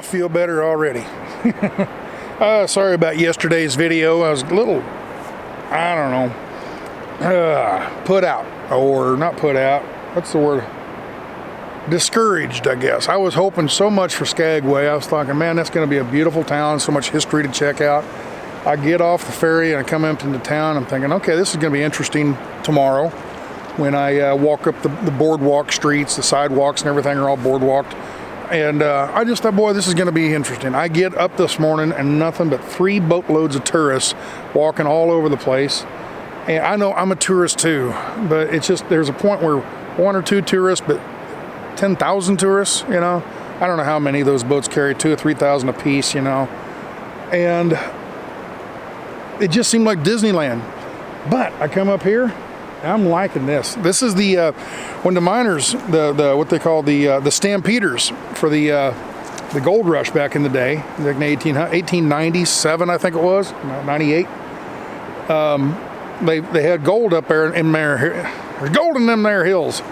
I feel better already. Sorry about yesterday's video. I was a little, I don't know, put out, or not put out, what's the word? Discouraged, I guess. I was hoping so much for Skagway. I was thinking, man, that's going to be a beautiful town, so much history to check out. I get off the ferry and I come up into town. I'm thinking, okay, this is going to be interesting tomorrow when I walk up the boardwalk streets. The sidewalks and everything are all boardwalked. And I just thought, boy, this is going to be interesting. I get up this morning and nothing but 3 boatloads of tourists walking all over the place. And I know I'm a tourist too, but it's just, there's a point where 1 or 2 tourists, but 10,000 tourists, you know. I don't know how many of those boats carry, 2,000 or 3,000 a piece, you know. And it just seemed like Disneyland. But I come up here, I'm liking this. This is the when the miners, the what they call the stampeders for the gold rush back in the day, like 1897, I think it was, 98. They had gold up there in there. There's gold in them there hills.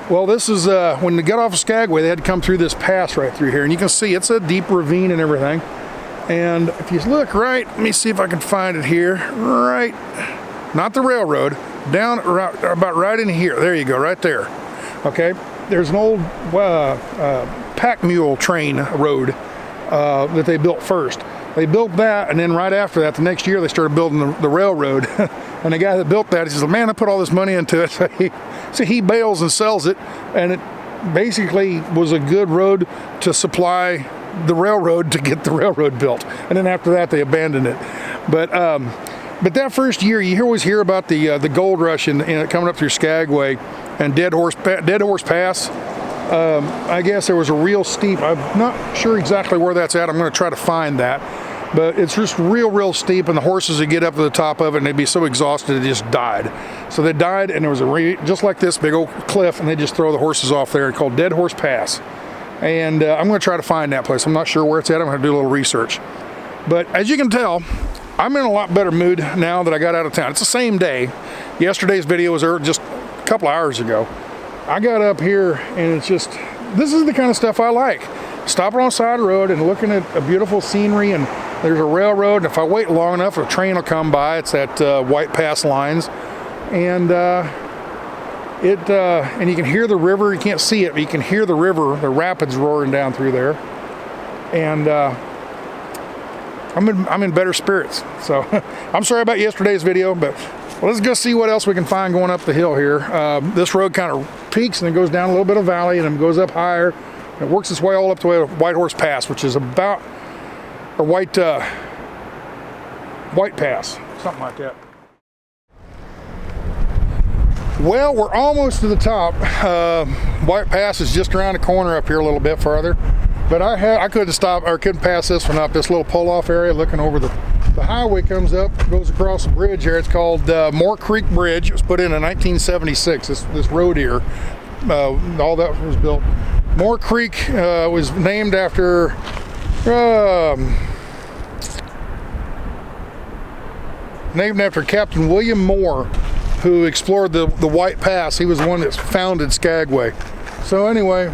Well, this is when they got off of Skagway, they had to come through this pass right through here, and you can see it's a deep ravine and everything. And if you look right, let me see if I can find it here. Right, not the railroad, down about right in here. There you go, right there. Okay, there's an old pack mule train road that they built first. They built that, and then right after that, the next year, they started building the railroad. And the guy that built that, he says, man, I put all this money into it. So he bails and sells it, and it basically was a good road to supply the railroad to get the railroad built. And then after that, they abandoned it. But that first year, you always hear about the gold rush in coming up through Skagway and Dead Horse Pass. I guess there was a real steep, I'm not sure exactly where that's at. I'm going to try to find that. But it's just real steep, and the horses would get up to the top of it and they'd be so exhausted they just died. So they died, and there was just like this big old cliff, and they just throw the horses off there. It's called Dead Horse Pass. And I'm going to try to find that place. I'm not sure where it's at. I'm going to do a little research. But as you can tell, I'm in a lot better mood now that I got out of town. It's the same day. Yesterday's video was just a couple hours ago. I got up here, and it's just, this is the kind of stuff I like. Stopping on the side of the road and looking at a beautiful scenery, and there's a railroad, and if I wait long enough, a train will come by. It's at White Pass lines, and and you can hear the river. You can't see it, but you can hear the river, the rapids roaring down through there. And I'm in better spirits. So I'm sorry about yesterday's video, but let's go see what else we can find going up the hill here. This road kind of peaks and it goes down a little bit of valley and then goes up higher. It works its way all up to White Horse Pass, which is about a White Pass, something like that. Well, we're almost to the top. White Pass is just around the corner up here a little bit farther, but I couldn't stop or couldn't pass this one up. This little pull-off area, looking over the highway comes up, goes across the bridge here. It's called Moore Creek Bridge. It was put in 1976. This road here, all that was built. Moore Creek was named after Captain William Moore, who explored the White Pass. He was the one that founded Skagway. So anyway,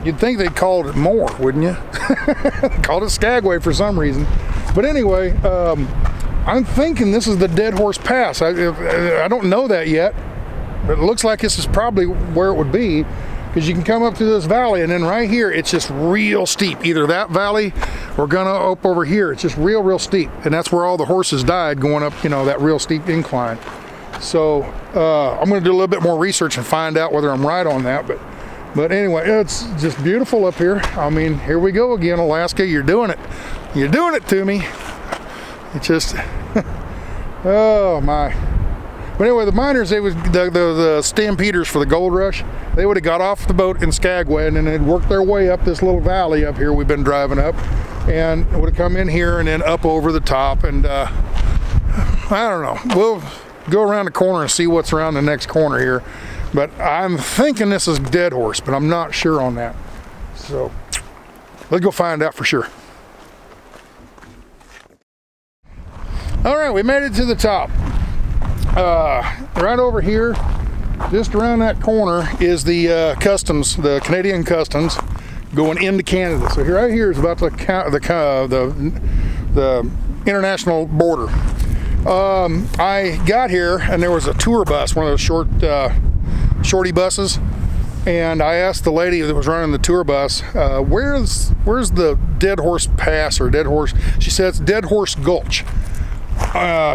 you'd think they'd called it Moore, wouldn't you? Called it Skagway for some reason. But anyway, I'm thinking this is the Dead Horse Pass. I don't know that yet, but it looks like this is probably where it would be, because you can come up through this valley, and then right here it's just real steep. Either that valley or gonna up over here. It's just real steep, and that's where all the horses died going up, you know, that real steep incline. So I'm going to do a little bit more research and find out whether I'm right on that. But anyway, it's just beautiful up here. I mean, here we go again, Alaska. You're doing it. You're doing it to me. It's just, oh my. But anyway, the miners, they was the stampeders for the gold rush. They would have got off the boat in Skagway, and then they'd worked their way up this little valley up here we've been driving up, and would have come in here and then up over the top. And I don't know. We'll go around the corner and see what's around the next corner here. But I'm thinking this is Dead Horse, but I'm not sure on that. So let's go find out for sure. All right, we made it to the top. Right over here, just around that corner, is the customs, the Canadian Customs. going into Canada. So right here is about the international border. I got here and there was a tour bus, one of those shorty buses, and I asked the lady that was running the tour bus, where's the Dead Horse Pass or Dead Horse? She said it's Dead Horse Gulch.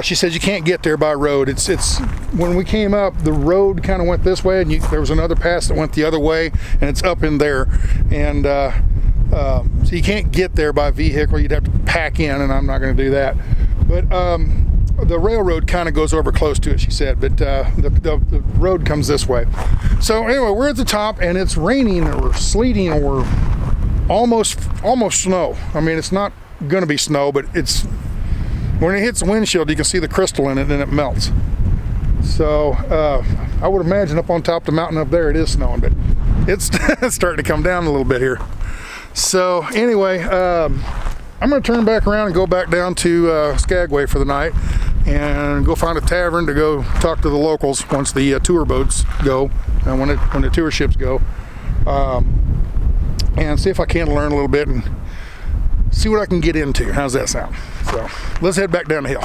She said you can't get there by road. It's when we came up, the road kind of went this way, and there was another pass that went the other way, and it's up in there. And so you can't get there by vehicle. You'd have to pack in, and I'm not going to do that. But the railroad kind of goes over close to it, she said, but the road comes this way. So anyway, we're at the top, and it's raining or sleeting or almost snow. I mean, it's not going to be snow, but it's when it hits the windshield, you can see the crystal in it, and it melts. So I would imagine up on top of the mountain up there, it is snowing, but it's starting to come down a little bit here. So anyway, I'm going to turn back around and go back down to Skagway for the night and go find a tavern to go talk to the locals once the tour boats go and when the tour ships go, and see if I can learn a little bit and see what I can get into. How's that sound? So let's head back down the hill.